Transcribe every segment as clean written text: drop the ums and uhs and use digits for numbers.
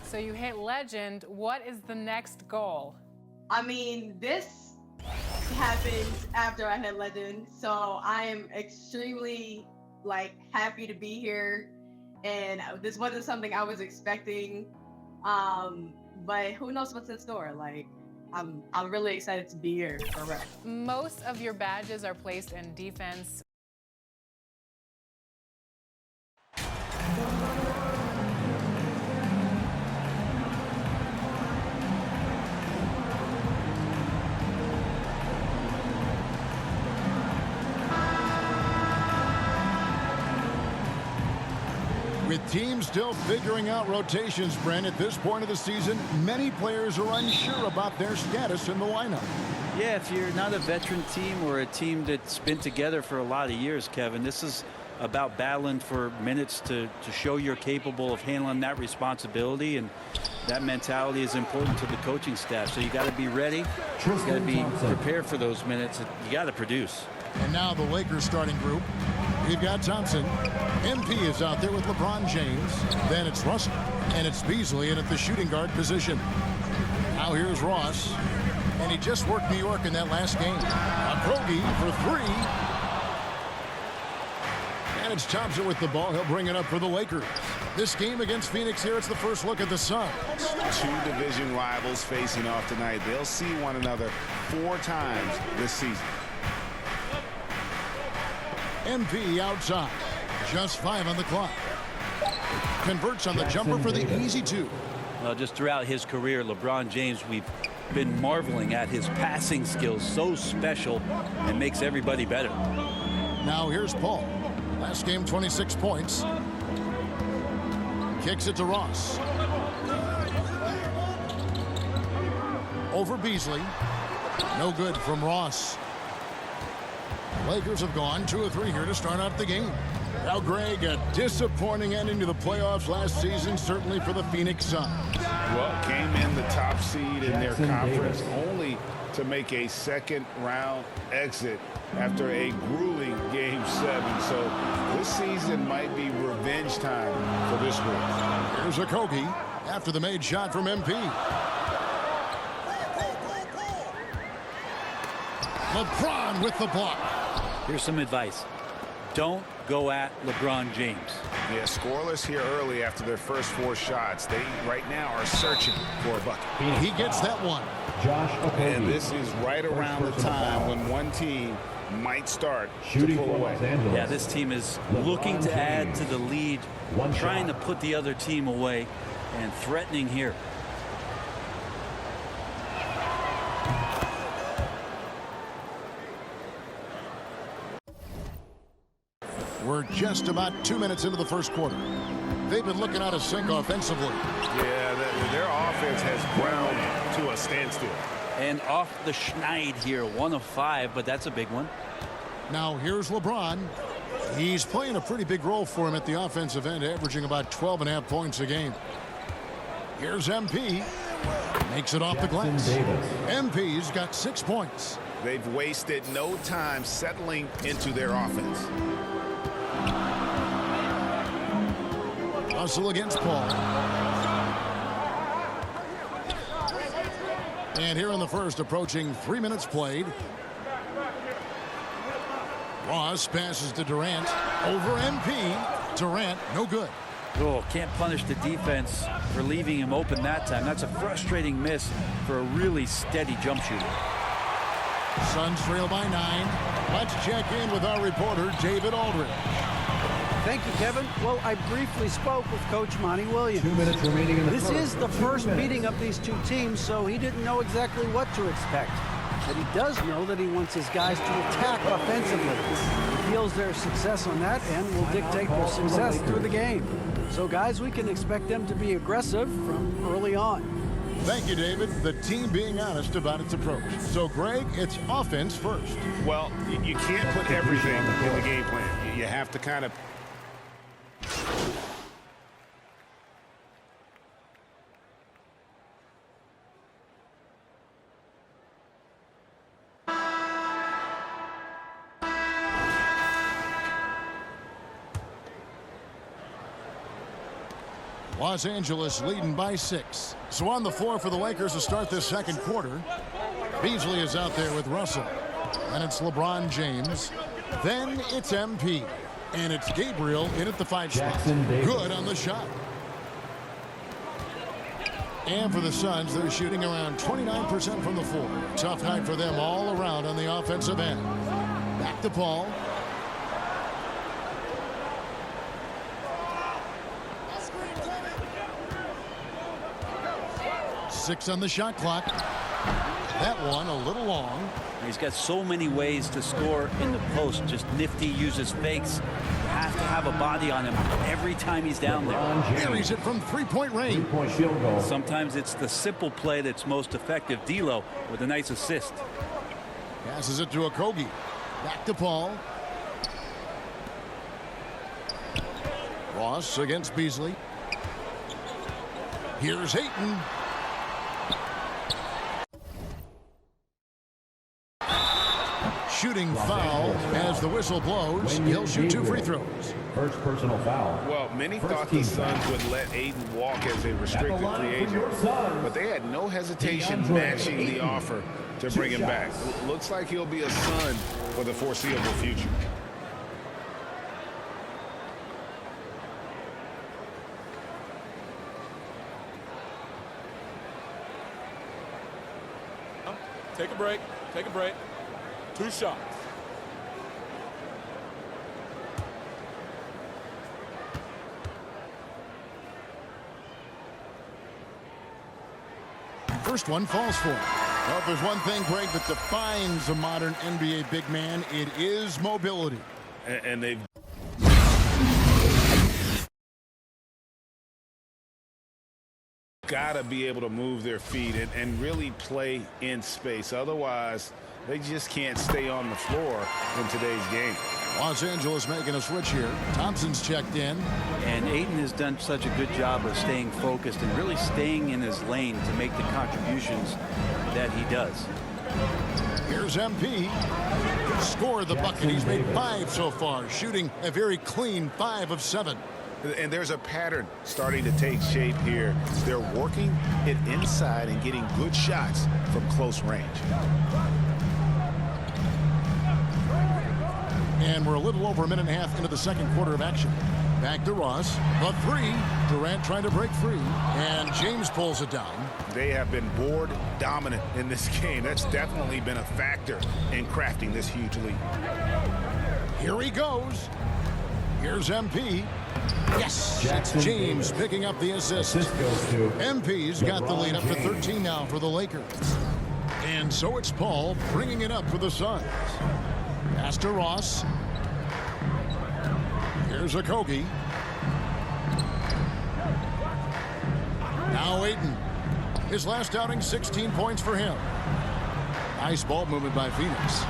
So you hit legend. What is the next goal? I mean, this happened after I hit legend, so I am extremely happy to be here. And this wasn't something I was expecting, but who knows what's in store? I'm really excited to be here for real. Most of your badges are placed in defense. With teams still figuring out rotations, Brent, at this point of the season, many players are unsure about their status in the lineup. Yeah, if you're not a veteran team or a team that's been together for a lot of years, Kevin, this is about battling for minutes to show you're capable of handling that responsibility, and that mentality is important to the coaching staff. So you got to be ready. You got to be prepared for those minutes. You got to produce. And now the Lakers starting group. We've got Thompson. MP is out there with LeBron James. Then it's Russell. And it's Beasley in at the shooting guard position. Now here's Ross. And he just worked New York in that last game. Okogie for three. And it's Thompson with the ball. He'll bring it up for the Lakers. This game against Phoenix here, it's the first look at the Suns. Two division rivals facing off tonight. They'll see one another 4 times this season. MP outside. Just 5 on the clock. Converts on the jumper for the easy 2. Well, just throughout his career, LeBron James, we've been marveling at his passing skills. So special and makes everybody better. Now here's Paul. Last game, 26 points. Kicks it to Ross. Over Beasley. No good from Ross. Lakers have gone 2 of 3 here to start out the game. Now, Greg, a disappointing ending to the playoffs last season, certainly for the Phoenix Suns. Well, came in the top seed in their conference, only to make a second-round exit after a grueling Game 7. So this season might be revenge time for this group. Here's Okogie after the made shot from MP. LeBron with the block. Here's some advice. Don't go at LeBron James. Yeah, scoreless here early after their first 4 shots. They right now are searching for a bucket. He gets that one. And this is right around the time when one team might start to pull away. Yeah, this team is looking to add to the lead, trying to put the other team away, and threatening here. We're just about 2 minutes into the first quarter. They've been looking out of sync offensively. Yeah, their offense has ground to a standstill. And off the schneid here, 1 of 5, but that's a big one. Now here's LeBron. He's playing a pretty big role for him at the offensive end, averaging about 12.5 points a game. Here's MP. Makes it off the glass. MP's got 6 points. They've wasted no time settling into their offense. Hustle against Paul. And here in the first, approaching 3 minutes played. Ross passes to Durant. Over MP. Durant, no good. Oh, can't punish the defense for leaving him open that time. That's a frustrating miss for a really steady jump shooter. Suns trail by 9. Let's check in with our reporter, David Aldridge. Thank you, Kevin. Well, I briefly spoke with Coach Monty Williams. 2 minutes remaining in the This first. is the first meeting of these two teams, so he didn't know exactly what to expect. But he does know that he wants his guys to attack offensively. He feels their success on that end will dictate their success through the game. So, guys, we can expect them to be aggressive from early on. Thank you, David. The team being honest about its approach. So, Greg, it's offense first. Well, you can't put everything in the game plan. You have to kind of Los Angeles leading by 6. So on the floor for the Lakers to start this second quarter. Beasley is out there with Russell. And it's LeBron James. Then it's MP. And it's Gabriel in at the 5 spot. Good on the shot. And for the Suns, they're shooting around 29% from the floor. Tough night for them all around on the offensive end. Back to Paul. Six on the shot clock. That one a little long. He's got so many ways to score in the post. Just nifty, uses fakes. You have to have a body on him every time he's down there. Carries it from three-point range. Field goal. Sometimes it's the simple play that's most effective. D'Lo with a nice assist. Passes it to Okogie. Back to Paul. Ross against Beasley. Here's Ayton. Shooting foul as the whistle blows. He'll shoot 2 free throws. First personal foul. Well, many thought the Suns would let Ayton walk as a restricted free agent, but they had no hesitation matching the offer to bring him back. Looks like he'll be a Sun for the foreseeable future. Take a break. Take a break. 2 shots. First one falls for him. Well, if there's one thing, Greg, that defines a modern NBA big man, it is mobility. And they've got to be able to move their feet and really play in space. Otherwise, they just can't stay on the floor in today's game. Los Angeles making a switch here. Thompson's checked in. And Ayton has done such a good job of staying focused and really staying in his lane to make the contributions that he does. Here's MP. Scored the bucket. He's made 5 so far, shooting a very clean 5 of 7. And there's a pattern starting to take shape here. They're working it inside and getting good shots from close range. And we're a little over a minute and a half into the second quarter of action. Back to Ross. The 3. Durant trying to break free. And James pulls it down. They have been board dominant in this game. That's definitely been a factor in crafting this huge lead. Here he goes. Here's MP. Yes, it's James picking up the assist. MP's got the lead up to 13 now for the Lakers. And so it's Paul bringing it up for the Suns. Pass to Ross. Here's Okogie. Now Ayton. His last outing, 16 points for him. Nice ball movement by Phoenix.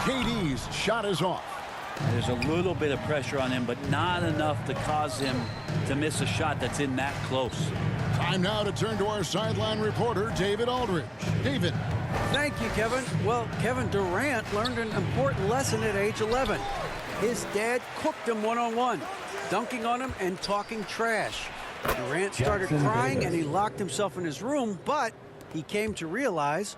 KD's shot is off. There's a little bit of pressure on him, but not enough to cause him to miss a shot that's in that close. Time now to turn to our sideline reporter, David Aldridge. David. Thank you, Kevin. Well, Kevin Durant learned an important lesson at age 11. His dad cooked him one-on-one, dunking on him and talking trash. Durant started crying and he locked himself in his room, but he came to realize,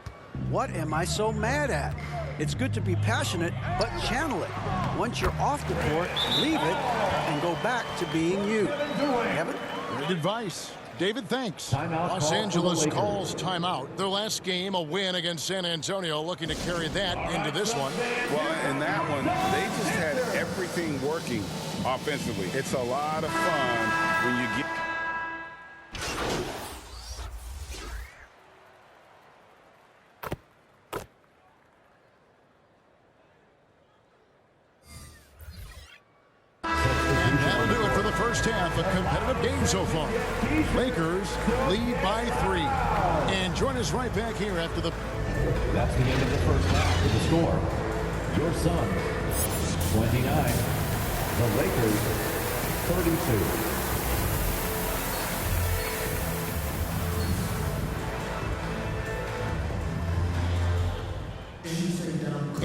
what am I so mad at? It's good to be passionate, but channel it. Once you're off the court, leave it and go back to being you. Kevin? Great advice. David, thanks. Timeout Los call Angeles for the calls timeout. Their last game, a win against San Antonio, looking to carry that into this one. Well, in that one, they just had everything working offensively. It's a lot of fun when you get... That'll do it for the first half. A competitive game so far. Lakers lead by 3. And join us right back here after the... That's the end of the first half with the score. Your Suns, 29. The Lakers, 32.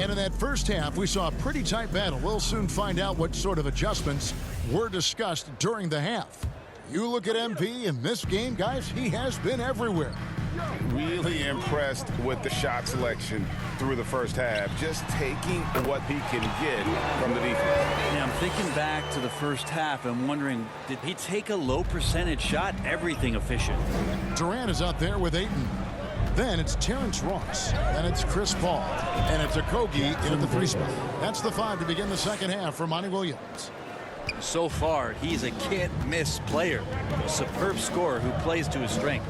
And in that first half, we saw a pretty tight battle. We'll soon find out what sort of adjustments were discussed during the half. You look at MP in this game, guys, he has been everywhere. Really impressed with the shot selection through the first half, just taking what he can get from the defense. Yeah, I'm thinking back to the first half and wondering, did he take a low percentage shot? Everything efficient. Durant is out there with Ayton. Then it's Terrence Ross. Then it's Chris Paul. And it's Okogie in at the 3 spot. That's the 5 to begin the second half for Monty Williams. So far, he's a can't-miss player. A superb scorer who plays to his strength.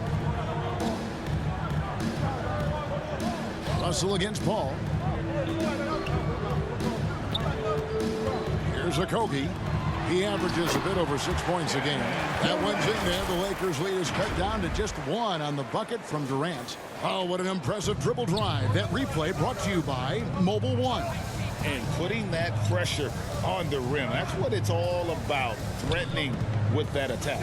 Russell against Paul. Here's Okogie. He averages a bit over 6 points a game. That one's in there. The Lakers lead is cut down to just 1 on the bucket from Durant. Oh, what an impressive dribble drive. That replay brought to you by Mobile One. And putting that pressure on the rim. That's what it's all about, threatening with that attack.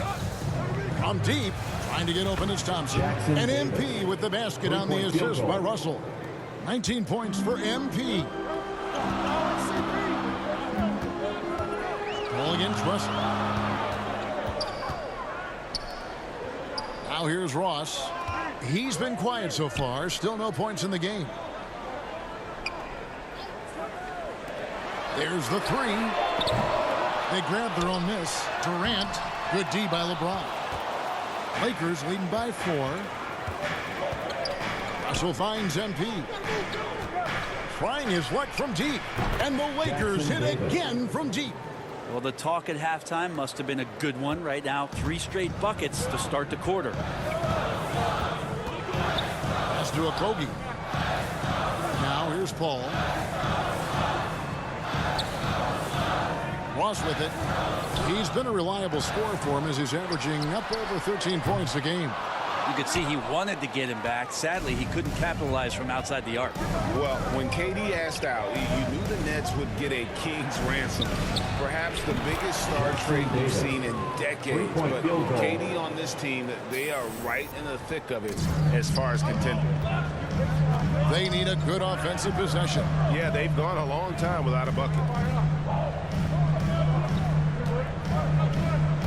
From deep, trying to get open is Thompson. And MP with the basket on the assist by Russell. 19 points for MP. Ball against Russell. Now here's Ross. He's been quiet so far. Still no points in the game. There's the 3. They grab their own miss. Durant. Good D by LeBron. Lakers leading by 4. Russell finds MP. Trying his luck from deep. And the Lakers hit again from deep. Well, the talk at halftime must have been a good one. Right now, 3 straight buckets to start the quarter. Pass to Okogie. Now here's Paul. Ross with it. He's been a reliable scorer for him as he's averaging up over 13 points a game. You could see he wanted to get him back. Sadly, he couldn't capitalize from outside the arc. Well, when KD asked out, you knew the Nets would get a king's ransom. Perhaps the biggest star trade we've seen in decades. But KD on this team, they are right in the thick of it as far as contender. They need a good offensive possession. Yeah, they've gone a long time without a bucket.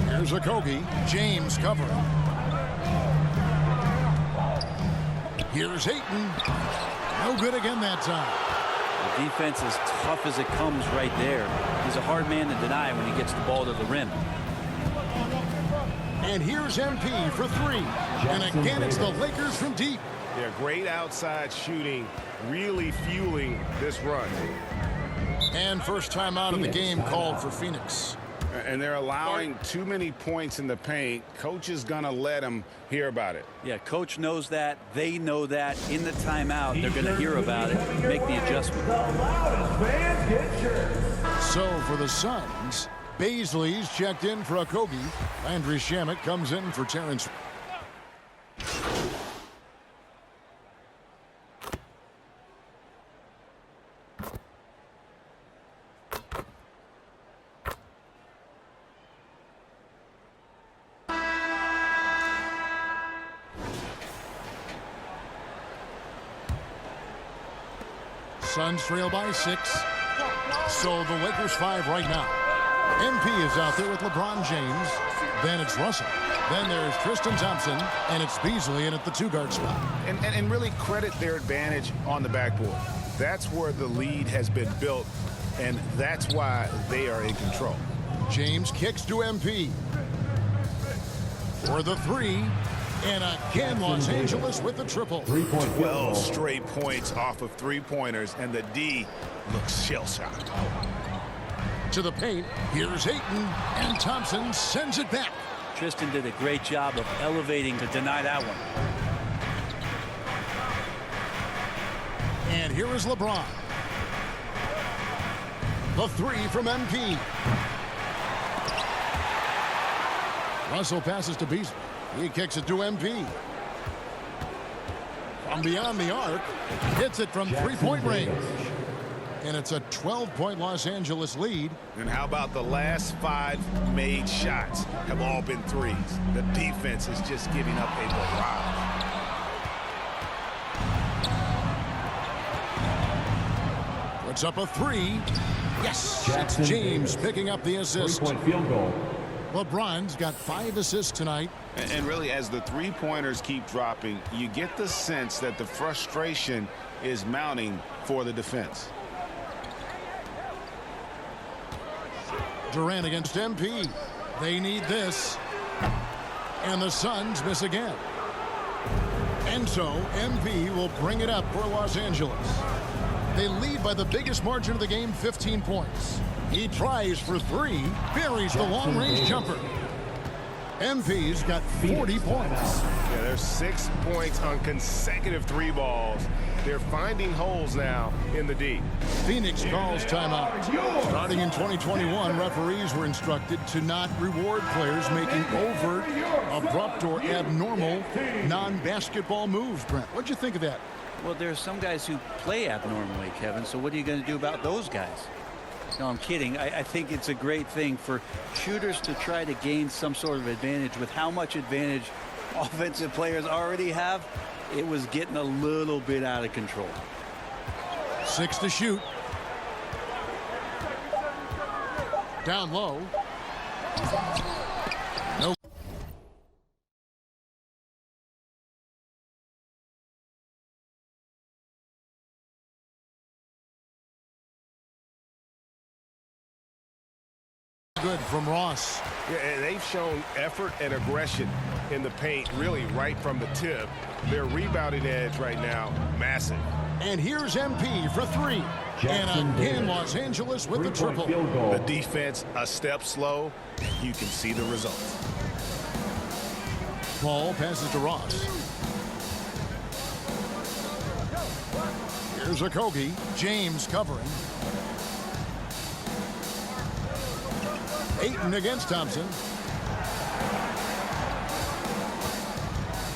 Here's Okogie. James covering. Here's Ayton. No good again that time. The defense is tough as it comes right there. He's a hard man to deny when he gets the ball to the rim. And here's MP for 3. And again, it's the Lakers from deep. Yeah, great outside shooting, really fueling this run. And first time out of the game called for Phoenix. And they're allowing too many points in the paint. Coach is going to let them hear about it. Yeah, coach knows that. They know that. In the timeout, they're going to hear about it, make the adjustment. So for the Suns, Baisley's checked in for Okogie. Landry Shamet comes in for Terrence. Suns trail by 6. So the Lakers 5 right now. MP is out there with LeBron James. Then it's Russell. Then there's Tristan Thompson. And it's Beasley in at the 2-guard spot. And really credit their advantage on the backboard. That's where the lead has been built. And that's why they are in control. James kicks to MP. For the 3. And again, Los Angeles with the triple. 12 straight points off of 3-pointers, and the D looks shell-shocked. To the paint, here's Ayton, and Thompson sends it back. Tristan did a great job of elevating to deny that one. And here is LeBron. The 3 from MP. Russell passes to Beasley. He kicks it to MP. From beyond the arc, hits it from 3-point range. And it's a 12-point Los Angeles lead. And how about the last 5 made shots have all been threes? The defense is just giving up a barrage. Puts up a 3. Yes, it's James picking up the assist. 3-point field goal. LeBron's got 5 assists tonight. And really, as the three-pointers keep dropping, you get the sense that the frustration is mounting for the defense. Durant against MP. They need this. And the Suns miss again. And so MP will bring it up for Los Angeles. They lead by the biggest margin of the game, 15 points. He tries for 3, buries the long-range jumper. MP's got 40 points. Yeah, there's 6 points on consecutive 3 balls. They're finding holes now in the D. Phoenix calls timeout. Starting in 2021, referees were instructed to not reward players making overt, abrupt, or abnormal non-basketball moves. Brent, what'd you think of that? Well, there's some guys who play abnormally, Kevin, so what are you going to do about those guys? No, I'm kidding. I think it's a great thing for shooters to try to gain some sort of advantage. With how much advantage offensive players already have, it was getting a little bit out of control. 6 to shoot. Down low. No. Good from Ross. Yeah, and they've shown effort and aggression in the paint, really right from the tip. Their rebounding edge right now, massive. And here's MP for 3. And again, Los Angeles with the triple. The defense a step slow. You can see the results. Ball passes to Ross. Here's Okogie. James covering. Ayton against Thompson.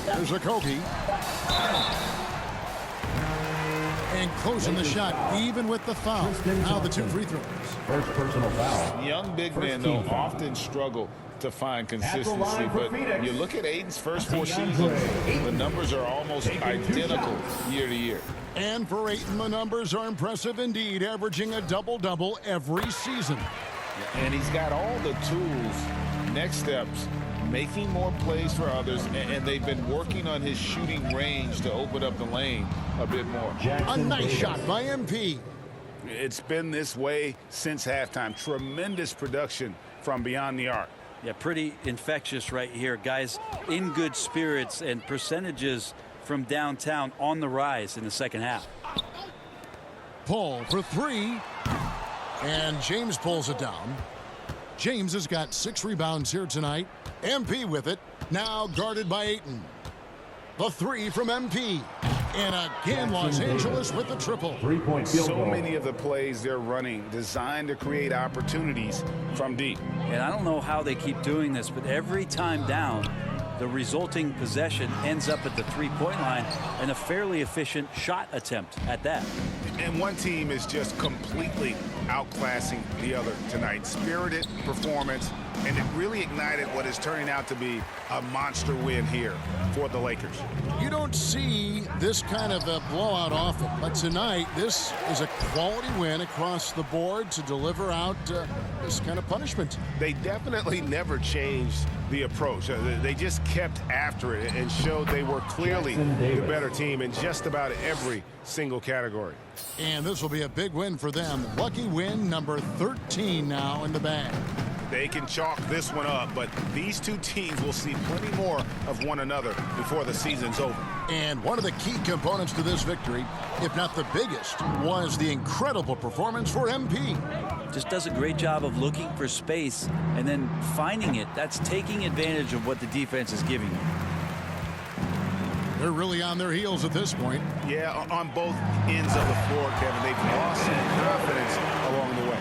There's Okogie. And closing the shot, even with the foul. Now the 2 free throws. First personal foul. Young big men, though, often struggle to find consistency. But you look at Ayton's first 4 seasons, the numbers are almost identical year to year. And for Ayton, the numbers are impressive indeed, averaging a double-double every season. And he's got all the tools, next steps, making more plays for others, and they've been working on his shooting range to open up the lane a bit more. A nice shot by MP. It's been this way since halftime. Tremendous production from beyond the arc. Yeah, pretty infectious right here. Guys in good spirits, and percentages from downtown on the rise in the second half. Paul for 3. And James pulls it down. James has got 6 rebounds here tonight. MP with it. Now guarded by Ayton. The 3 from MP. And again, Los Angeles with the triple. 3-point field goal. So many of the plays they're running designed to create opportunities from deep. And I don't know how they keep doing this, but every time down, the resulting possession ends up at the 3-point line, and a fairly efficient shot attempt at that. And one team is just completely outclassing the other tonight. Spirited performance, and it really ignited what is turning out to be a monster win here for the Lakers. You don't see this kind of a blowout often, but tonight this is a quality win across the board to deliver out this kind of punishment. They definitely never changed the approach. They just kept after it and showed they were clearly the better team in just about every single category. And this will be a big win for them. Lucky win number 13 now in the bag. They can chalk this one up, but these two teams will see plenty more of one another before the season's over. And one of the key components to this victory, if not the biggest, was the incredible performance for MP. Just does a great job of looking for space and then finding it. That's taking advantage of what the defense is giving you. They're really on their heels at this point. Yeah, on both ends of the floor, Kevin. They've lost some confidence along the way.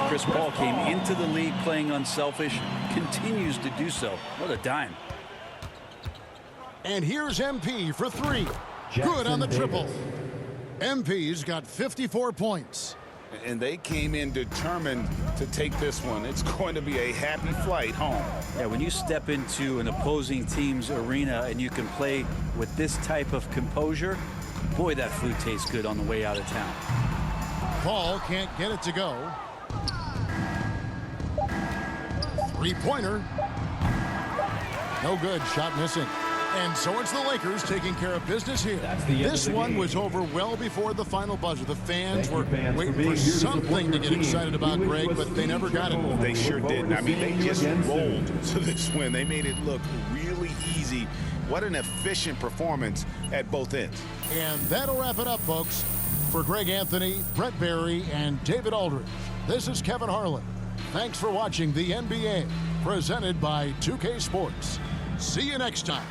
Chris Paul came into the league playing unselfish, continues to do so. What a dime. And here's MP for 3. Good on the triple. MP's got 54 points. And they came in determined to take this one. It's going to be a happy flight home. Yeah, when you step into an opposing team's arena and you can play with this type of composure, boy, that food tastes good on the way out of town. Paul can't get it to go. Three-pointer. No good. Shot missing. And so it's the Lakers taking care of business here. This one was over well before the final buzzer. The fans were waiting for something to get excited about, Greg, but they never got it. They sure didn't. I mean, they just rolled to this win. They made it look really easy. What an efficient performance at both ends. And that'll wrap it up, folks. For Greg Anthony, Brett Barry, and David Aldridge, this is Kevin Harlan. Thanks for watching the NBA, presented by 2K Sports. See you next time.